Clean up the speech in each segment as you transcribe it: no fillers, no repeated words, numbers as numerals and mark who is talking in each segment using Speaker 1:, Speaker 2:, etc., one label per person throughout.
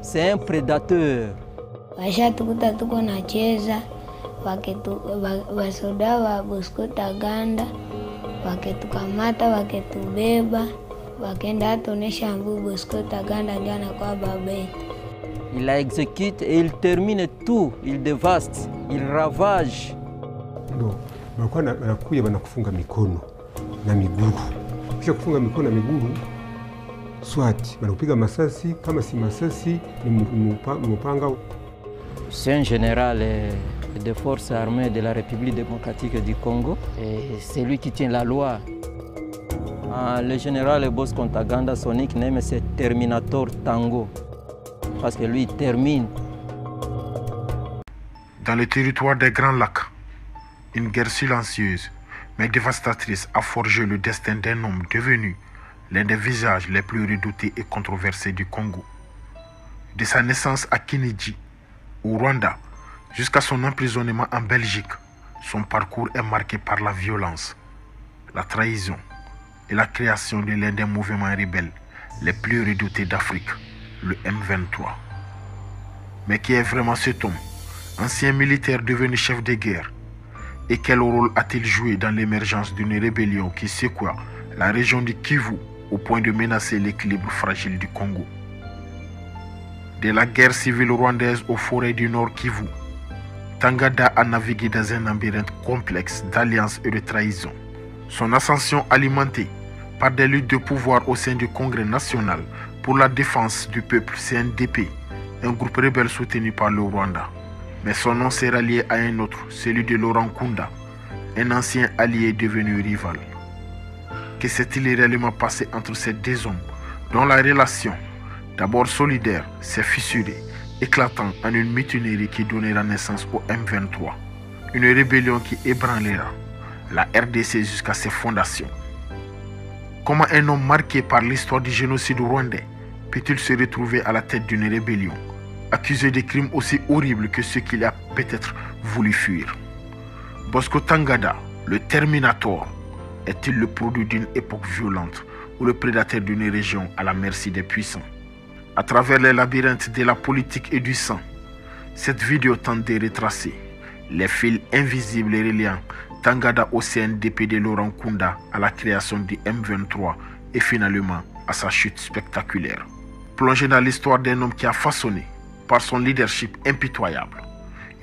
Speaker 1: C'est un prédateur.
Speaker 2: Washatukuta tuko nacheza, wasoda wa Bosco Ntaganda waketukamata, waketubeba, wakenda atonesha mbu Bosco Ntaganda ndio anakuwa baba yetu.
Speaker 1: Il la exécute et il termine tout, il dévaste, il ravage.
Speaker 3: Ndo wanakuja wanakufunga mikono na miguu. Kisha kufunga mikono na miguu, swati wanakupiga masasi, kama si masasi ni mpanga.
Speaker 1: C'est un général des forces armées de la République démocratique du Congo et c'est lui qui tient la loi. Le général Bosco Ntaganda, son nickname c'est Terminator Tango parce que lui il termine.
Speaker 4: Dans le territoire des Grands Lacs, une guerre silencieuse mais dévastatrice a forgé le destin d'un homme devenu l'un des visages les plus redoutés et controversés du Congo. De sa naissance à Kinigi, au Rwanda, jusqu'à son emprisonnement en Belgique, son parcours est marqué par la violence, la trahison et la création de l'un des mouvements rebelles les plus redoutés d'Afrique, le M23. Mais qui est vraiment cet homme, ancien militaire devenu chef de guerre? Et quel rôle a-t-il joué dans l'émergence d'une rébellion qui secoua la région du Kivu au point de menacer l'équilibre fragile du Congo? De la guerre civile rwandaise aux forêts du Nord Kivu, Ntaganda a navigué dans un labyrinthe complexe d'alliances et de trahison. Son ascension alimentée par des luttes de pouvoir au sein du Congrès national pour la défense du peuple CNDP, un groupe rebelle soutenu par le Rwanda. Mais son nom s'est rallié à un autre, celui de Laurent Nkunda, un ancien allié devenu rival. Que s'est-il réellement passé entre ces deux hommes, dont la relation, d'abord solidaire, s'est fissurée, éclatant en une mutinerie qui donnera naissance au M23, une rébellion qui ébranlera la RDC jusqu'à ses fondations? Comment un homme marqué par l'histoire du génocide rwandais peut-il se retrouver à la tête d'une rébellion, accusé de crimes aussi horribles que ceux qu'il a peut-être voulu fuir? Bosco Ntaganda, le Terminator, est-il le produit d'une époque violente ou le prédateur d'une région à la merci des puissants? À travers les labyrinthes de la politique et du sang, cette vidéo tente de retracer les fils invisibles et reliant Ntaganda au CNDP de Laurent Nkunda à la création du M23 et finalement à sa chute spectaculaire. Plongé dans l'histoire d'un homme qui a façonné, par son leadership impitoyable,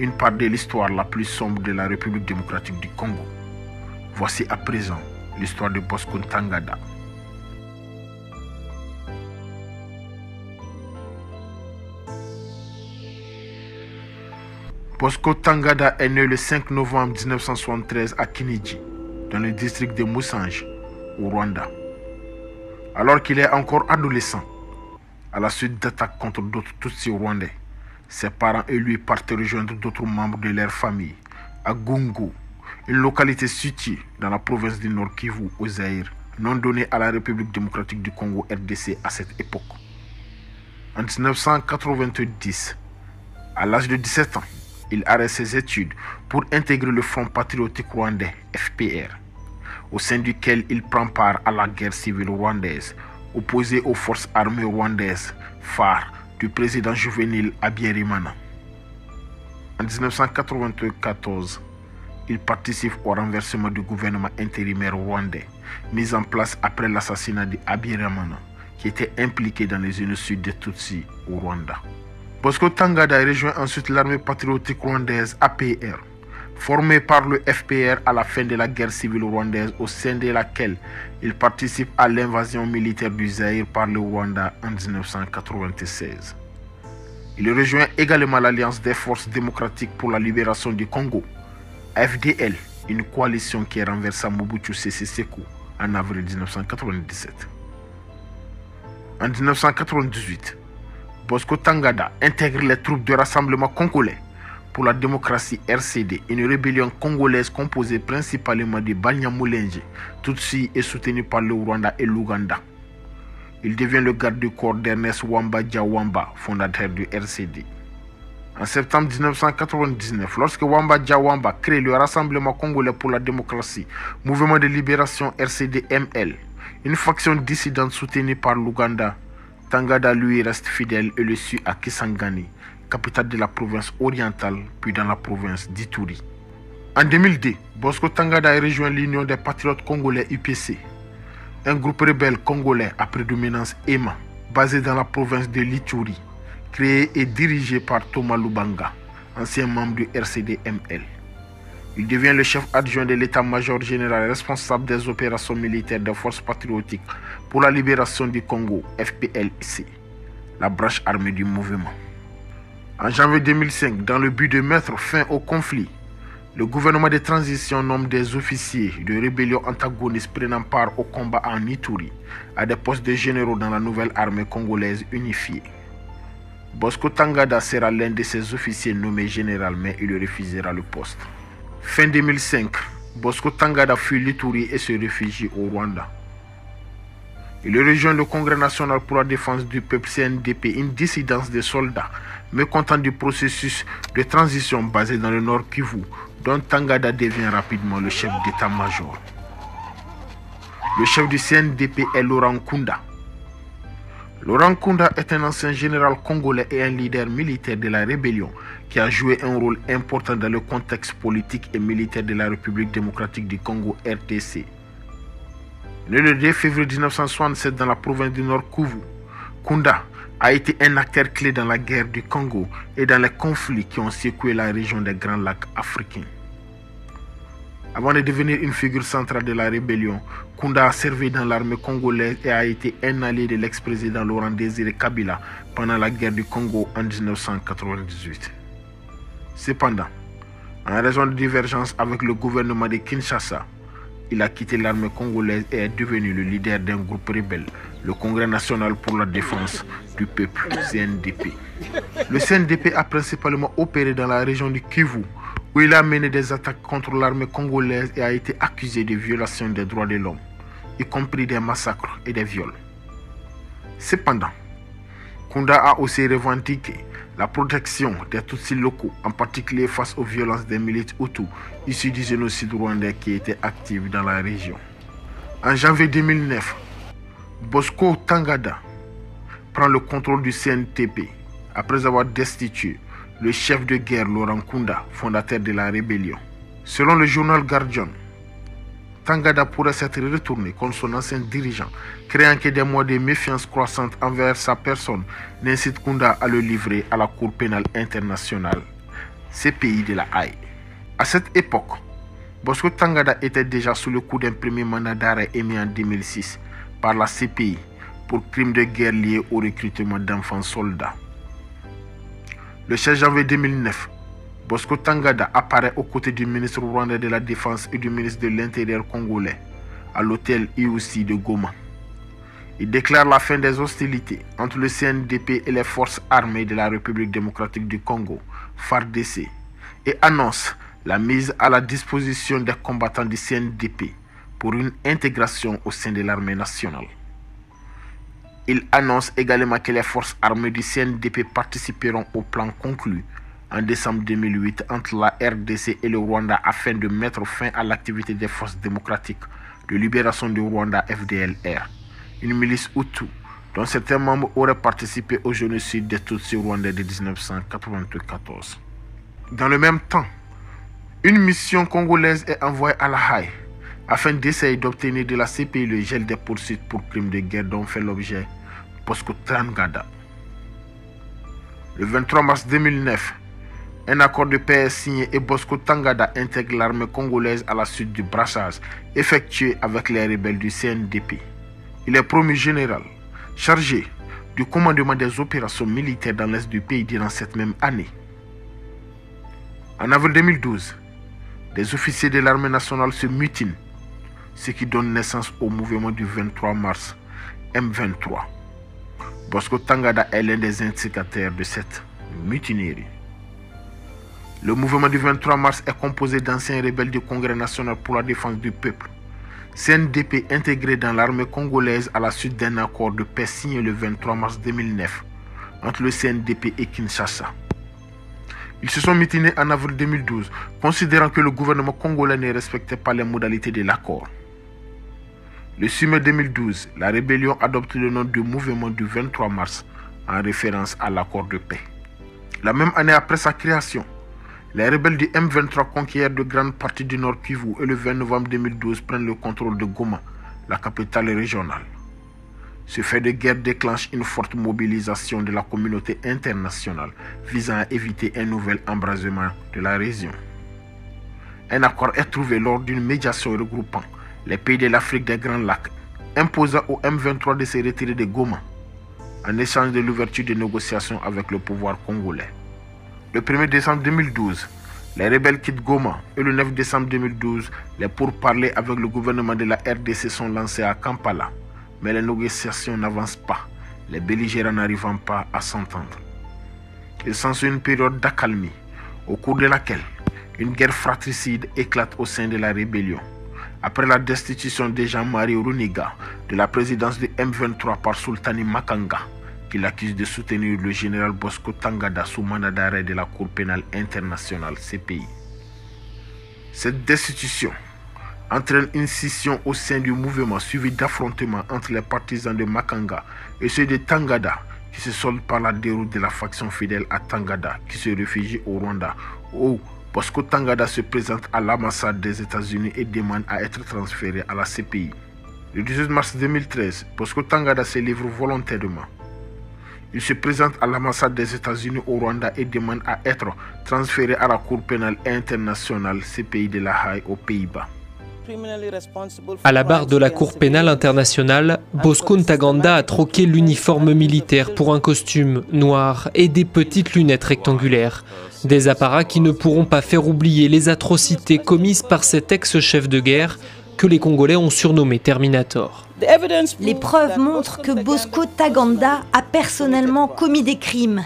Speaker 4: une part de l'histoire la plus sombre de la République démocratique du Congo. Voici à présent l'histoire de Bosco Ntaganda. Bosco Ntaganda est né le 5 novembre 1973 à Kinigi, dans le district de Musanze, au Rwanda. Alors qu'il est encore adolescent, à la suite d'attaques contre d'autres Tutsis rwandais, ses parents et lui partent rejoindre d'autres membres de leur famille à Gungu, une localité située dans la province du Nord Kivu au Zaïre, nom donné à la République démocratique du Congo RDC à cette époque. En 1990, à l'âge de 17 ans, il arrête ses études pour intégrer le Front patriotique rwandais, FPR, au sein duquel il prend part à la guerre civile rwandaise, opposé aux forces armées rwandaises, phares du président juvénile Habyarimana. En 1994, il participe au renversement du gouvernement intérimaire rwandais, mis en place après l'assassinat de Habyarimana, qui était impliqué dans les génocides des Tutsis au Rwanda. Bosco Ntaganda rejoint ensuite l'armée patriotique rwandaise APR, formée par le FPR à la fin de la guerre civile rwandaise, au sein de laquelle il participe à l'invasion militaire du Zaïre par le Rwanda en 1996. Il rejoint également l'Alliance des forces démocratiques pour la libération du Congo, FDL, une coalition qui renversa Mobutu Sese Seko en avril 1997. En 1998, Bosco Ntaganda intègre les troupes de rassemblement congolais pour la démocratie RCD, une rébellion congolaise composée principalement de Banyamulenge, Tutsi et soutenue par le Rwanda et l'Ouganda. Il devient le garde-du-corps d'Ernest Wamba Djawamba, fondateur du RCD. En septembre 1999, lorsque Wamba Djawamba crée le Rassemblement congolais pour la démocratie, mouvement de libération RCD-ML, une faction dissidente soutenue par l'Ouganda, Tangada, lui, reste fidèle et le suit à Kisangani, capitale de la province orientale, puis dans la province d'Ituri. En 2002, Bosco Tangada a rejoint l'Union des patriotes congolais UPC, un groupe rebelle congolais à prédominance EMA, basé dans la province de l'Ituri, créé et dirigé par Thomas Lubanga, ancien membre du RCD-ML. Il devient le chef adjoint de l'état-major général responsable des opérations militaires des forces patriotiques pour la libération du Congo, FPLC, la branche armée du mouvement. En janvier 2005, dans le but de mettre fin au conflit, le gouvernement de transition nomme des officiers de rébellion antagonistes prenant part au combat en Ituri à des postes de généraux dans la nouvelle armée congolaise unifiée. Bosco Tangada sera l'un de ces officiers nommé général, mais il refusera le poste. Fin 2005, Bosco Tangada fuit l'Ituri et se réfugie au Rwanda. Il rejoint le Congrès national pour la défense du peuple CNDP, une dissidence des soldats mécontents du processus de transition basé dans le Nord Kivu, dont Tangada devient rapidement le chef d'état-major. Le chef du CNDP est Laurent Nkunda. Laurent Nkunda est un ancien général congolais et un leader militaire de la rébellion qui a joué un rôle important dans le contexte politique et militaire de la République démocratique du Congo RDC. Né le 2 février 1967 dans la province du Nord Kivu, Nkunda a été un acteur clé dans la guerre du Congo et dans les conflits qui ont secoué la région des Grands Lacs africains. Avant de devenir une figure centrale de la rébellion, Nkunda a servi dans l'armée congolaise et a été un allié de l'ex-président Laurent Désiré Kabila pendant la guerre du Congo en 1998. Cependant, en raison de divergences avec le gouvernement de Kinshasa, il a quitté l'armée congolaise et est devenu le leader d'un groupe rebelle, le Congrès national pour la défense du peuple, CNDP. Le CNDP a principalement opéré dans la région du Kivu, où il a mené des attaques contre l'armée congolaise et a été accusé de violations des droits de l'homme, y compris des massacres et des viols. Cependant, Nkunda a aussi revendiqué la protection des Tutsis locaux, en particulier face aux violences des milices Hutus issus du génocide rwandais qui étaient actifs dans la région. En janvier 2009, Bosco Tangada prend le contrôle du CNDP après avoir destitué le chef de guerre Laurent Nkunda, fondateur de la rébellion. Selon le journal Guardian, Tangada pourrait s'être retourné contre son ancien dirigeant, créant que des mois de méfiance croissante envers sa personne n'incitent Nkunda à le livrer à la Cour pénale internationale, CPI de la Haye. À cette époque, Bosco Tangada était déjà sous le coup d'un premier mandat d'arrêt émis en 2006 par la CPI pour crimes de guerre liés au recrutement d'enfants soldats. Le 16 janvier 2009, Bosco Tangada apparaît aux côtés du ministre rwandais de la Défense et du ministre de l'Intérieur congolais à l'hôtel IOC de Goma. Il déclare la fin des hostilités entre le CNDP et les forces armées de la République démocratique du Congo, FARDC, et annonce la mise à la disposition des combattants du CNDP pour une intégration au sein de l'armée nationale. Il annonce également que les forces armées du CNDP participeront au plan conclu en décembre 2008 entre la RDC et le Rwanda afin de mettre fin à l'activité des forces démocratiques de libération du Rwanda FDLR, une milice Hutu dont certains membres auraient participé au génocide des Tutsis rwandais de 1994. Dans le même temps, une mission congolaise est envoyée à la Haye afin d'essayer d'obtenir de la CPI le gel des poursuites pour crimes de guerre dont fait l'objet Bosco Tangada. Le 23 mars 2009, un accord de paix est signé et Bosco Tangada intègre l'armée congolaise à la suite du brassage effectué avec les rebelles du CNDP. Il est promu général, chargé du commandement des opérations militaires dans l'est du pays durant cette même année. En avril 2012, des officiers de l'armée nationale se mutinent, ce qui donne naissance au mouvement du 23 mars, M23. Bosco Tangada est l'un des instigateurs de cette mutinerie. Le mouvement du 23 mars est composé d'anciens rebelles du Congrès national pour la défense du peuple, CNDP intégré dans l'armée congolaise à la suite d'un accord de paix signé le 23 mars 2009 entre le CNDP et Kinshasa. Ils se sont mutinés en avril 2012, considérant que le gouvernement congolais ne respectait pas les modalités de l'accord. Le 6 mai 2012, la rébellion adopte le nom de mouvement du 23 mars en référence à l'accord de paix. La même année après sa création, les rebelles du M23 conquièrent de grandes parties du Nord Kivu et le 20 novembre 2012 prennent le contrôle de Goma, la capitale régionale. Ce fait de guerre déclenche une forte mobilisation de la communauté internationale visant à éviter un nouvel embrasement de la région. Un accord est trouvé lors d'une médiation regroupant les pays de l'Afrique des Grands Lacs, imposant au M23 de se retirer de Goma, en échange de l'ouverture des négociations avec le pouvoir congolais. Le 1er décembre 2012, les rebelles quittent Goma et le 9 décembre 2012, les pourparlers avec le gouvernement de la RDC sont lancés à Kampala. Mais les négociations n'avancent pas, les belligérants n'arrivant pas à s'entendre. Il s'ensuit une période d'accalmie, au cours de laquelle une guerre fratricide éclate au sein de la rébellion. Après la destitution de Jean-Marie Runiga de la présidence du M23 par Sultani Makanga, qui l'accuse de soutenir le général Bosco Tangada sous mandat d'arrêt de la Cour pénale internationale CPI. Cette destitution entraîne une scission au sein du mouvement suivi d'affrontements entre les partisans de Makanga et ceux de Tangada qui se soldent par la déroute de la faction fidèle à Tangada qui se réfugie au Rwanda où Bosco Tangada se présente à l'ambassade des États-Unis et demande à être transféré à la CPI. Le 18 mars 2013, Bosco Tangada se livre volontairement. Il se présente à l'ambassade des États-Unis au Rwanda et demande à être transféré à la Cour pénale internationale CPI de La Haye aux Pays-Bas.
Speaker 5: À la barre de la Cour pénale internationale, Bosco Ntaganda a troqué l'uniforme militaire pour un costume noir et des petites lunettes rectangulaires. Des apparats qui ne pourront pas faire oublier les atrocités commises par cet ex-chef de guerre que les Congolais ont surnommé Terminator.
Speaker 6: Les preuves montrent que Bosco Ntaganda a personnellement commis des crimes.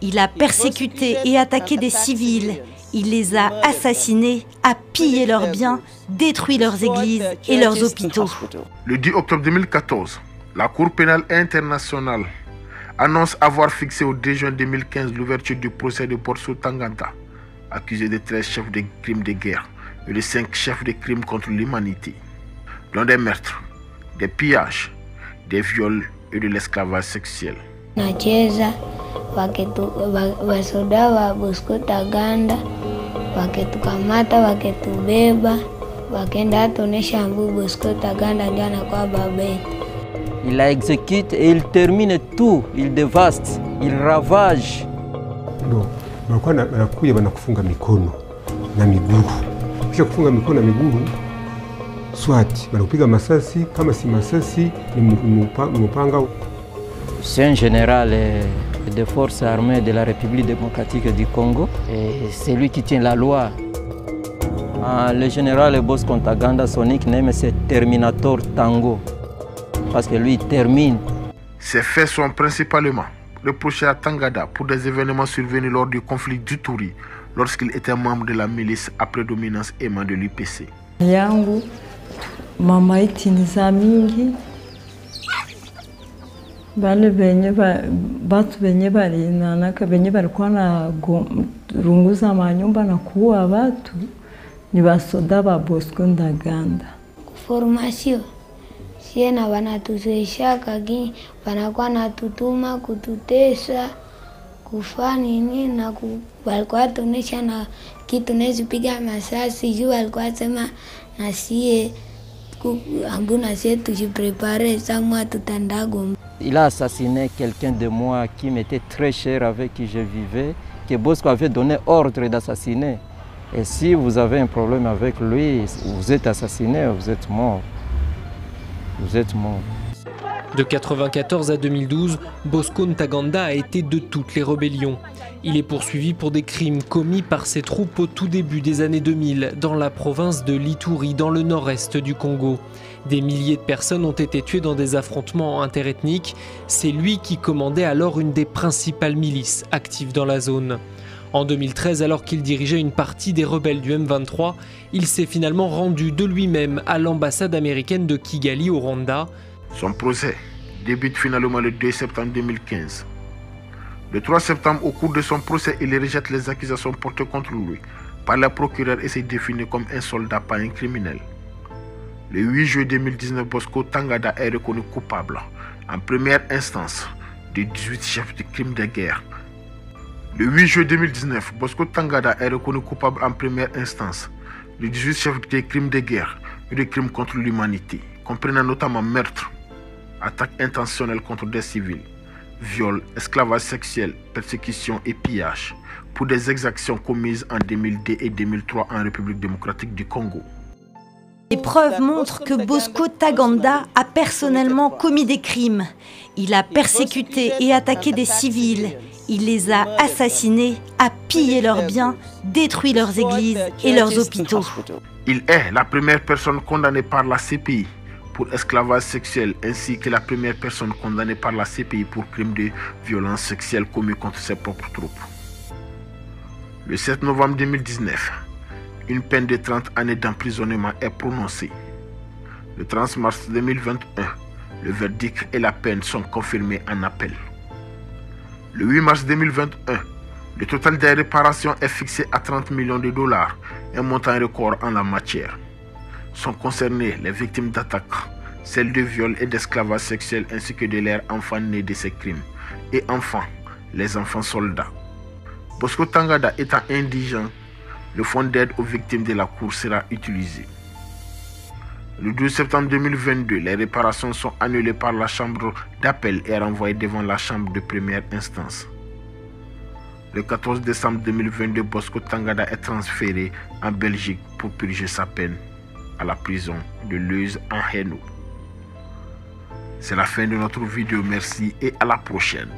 Speaker 6: Il a persécuté et attaqué des civils. Il les a assassinés, a pillé leurs biens, détruit leurs églises et leurs hôpitaux.
Speaker 4: Le 10 octobre 2014, la Cour pénale internationale annonce avoir fixé au 2 juin 2015 l'ouverture du procès de Bosco Ntaganda, accusé de 13 chefs de crimes de guerre et de 5 chefs de crimes contre l'humanité, dont des meurtres, des pillages, des viols et de l'esclavage sexuel.
Speaker 2: Nacheza wasoda wa Bosco Ntaganda waketukamata waketubeba wakenda atonesha mbu Bosco Ntaganda ndio anakuwa baba yetu.
Speaker 1: Il la exécute et il termine tout, il dévaste, il ravage.
Speaker 3: Ndio wanakuja wanakufunga mikono na miguu. Kisha kufunga mikono na miguu, swati wanakupiga masasi, kama si masasi ni mpanga.
Speaker 1: C'est un général des forces armées de la République démocratique du Congo et c'est lui qui tient la loi. Le général Bosco Ntaganda, son nickname c'est Terminator Tango parce que lui il termine.
Speaker 4: Ces faits sont principalement reprochés à Tangada pour des événements survenus lors du conflit d'Ituri lorsqu'il était membre de la milice à prédominance aimant de l'UPC.
Speaker 7: Yangu mama itiniza mingi bale benye batu benye balinanaka benye balikuwa na runguza manyumba na kuua watu ni basoda ba Bosco Ntaganda.
Speaker 2: Formation siena wanatuzoeshaka gini wanakuwa natutuma kututesa kufani nini na walikuwa tunesha na kitu nezipiga masasi juu walikuwa sema na sie ambuna sie tujiprepare samwa tutandago.
Speaker 1: Il a assassiné quelqu'un de moi qui m'était très cher, avec qui je vivais, que Bosco avait donné ordre d'assassiner. Et si vous avez un problème avec lui, vous êtes assassiné, vous êtes mort. Vous êtes mort.
Speaker 5: De 1994 à 2012, Bosco Ntaganda a été de toutes les rébellions. Il est poursuivi pour des crimes commis par ses troupes au tout début des années 2000 dans la province de l'Ituri, dans le nord-est du Congo. Des milliers de personnes ont été tuées dans des affrontements interethniques. C'est lui qui commandait alors une des principales milices actives dans la zone. En 2013, alors qu'il dirigeait une partie des rebelles du M23, il s'est finalement rendu de lui-même à l'ambassade américaine de Kigali au Rwanda.
Speaker 4: Son procès débute finalement le 2 septembre 2015. Le 3 septembre, au cours de son procès, il rejette les accusations portées contre lui par la procureure et se définit comme un soldat, pas un criminel. Le 8 juillet 2019, Bosco Tangada est reconnu coupable en première instance de 18 chefs de crimes de guerre. Le 8 juillet 2019, Bosco Tangada est reconnu coupable en première instance de 18 chefs de crimes de guerre et de crimes contre l'humanité, comprenant notamment meurtre, attaque intentionnelle contre des civils, viol, esclavage sexuel, persécution et pillage, pour des exactions commises en 2002 et 2003 en République démocratique du Congo.
Speaker 6: Les preuves montrent que Bosco Taganda a personnellement commis des crimes. Il a persécuté et attaqué des civils. Il les a assassinés, a pillé leurs biens, détruit leurs églises et leurs hôpitaux.
Speaker 4: Il est la première personne condamnée par la CPI pour esclavage sexuel ainsi que la première personne condamnée par la CPI pour crimes de violence sexuelle commis contre ses propres troupes. Le 7 novembre 2019, une peine de 30 années d'emprisonnement est prononcée. Le 30 mars 2021, le verdict et la peine sont confirmés en appel. Le 8 mars 2021, le total des réparations est fixé à 30 millions de dollars, un montant record en la matière. Sont concernées les victimes d'attaques, celles de viol et d'esclavage sexuel ainsi que de leurs enfants nés de ces crimes, et enfin, les enfants soldats. Bosco Tangada étant indigent, le fonds d'aide aux victimes de la Cour sera utilisé. Le 12 septembre 2022, les réparations sont annulées par la chambre d'appel et renvoyées devant la chambre de première instance. Le 14 décembre 2022, Bosco Tangada est transféré en Belgique pour purger sa peine à la prison de Leuze en Hainaut. C'est la fin de notre vidéo, merci et à la prochaine.